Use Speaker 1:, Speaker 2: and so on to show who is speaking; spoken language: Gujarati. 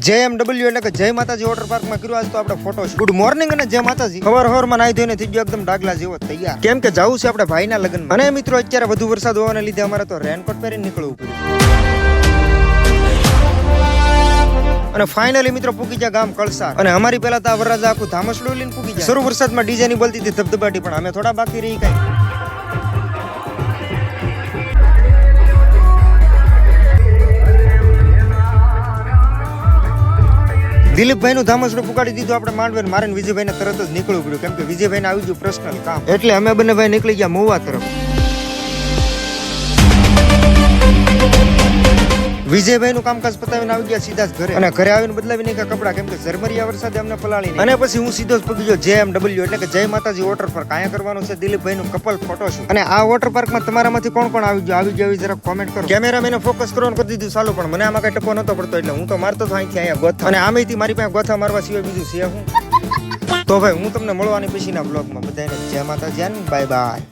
Speaker 1: JMW એટલે કે જય માતાજી વોટર પાર્ક માં કર્યો આજ તો આપણે ફોટો છે. ગુડ મોર્નિંગ અને જય માતાજી. સવારમાં નાઈ ધોઈને થઈ ગયો એકદમ ડાગલા જેવો તૈયાર, કેમ કે જવું છે આપણે ભાઈના લગ્નમાં. અને મિત્રો અત્યારે વધુ વરસાદ હોવાને લીધે અમારે તો રેનકોટ પહેરીને નીકળવું પડ્યું. અને ફાઇનલી મિત્રો પૂકી ગયા ગામ કળસાર. અને અમારી પેલા તો વરરાજા આખું ધામસડું લઈને પૂકી જાય. શરૂ વરસાદમાં ડીજે ની બોલતી હતી ધબધબાટી, પણ અમે થોડા બાકી રહી કઈ. દિલીપભાઈ નું ધામસડું પુકાડી દીધું આપણે માંડવે. મારે વિજયભાઈ ને તરત જ નીકળવું પડ્યું, કેમ કે વિજયભાઈ ને આવી ગયું પર્સનલ કામ. એટલે અમે બંને ભાઈ નીકળી ગયા મહુવા તરફ. વિજયભાઈ નું કામકાજ પતાવીને આવી ગયા સીધા જ ઘરે. અને ઘરે આવીને બદલાવી નાખ્યા કપડા, કેમ કે ઝરમરિયા વરસાદે અમને પલાળી. અને પછી હું સીધો જ પગી ગયો JMW એટલે કે જય માતાજી વોટર પાર્ક. અહીંયા કરવાનું છે દિલીપભાઈ નું કપલ ફોટો શૂટ. અને આ વોટર પાર્કમાં તમારામાંથી કોણ કોણ આવી ગયો જરા કોમેન્ટ કરો. કેમેરા મેને ફોકસ કરવાનું કરી દીધું ચાલુ, પણ મને આમાં કઈ ટકો નતો પડતો, એટલે હું તો મારતો હતો અહીંથી અહીંયા ગોથા. અને આમેથી મારી પાસે ગોથા મારવા સિવાય બીજું છે હું. તો ભાઈ હું તમને મળવાની પછીના બ્લોગમાં બધાને જય માતાજી, બાય બાય.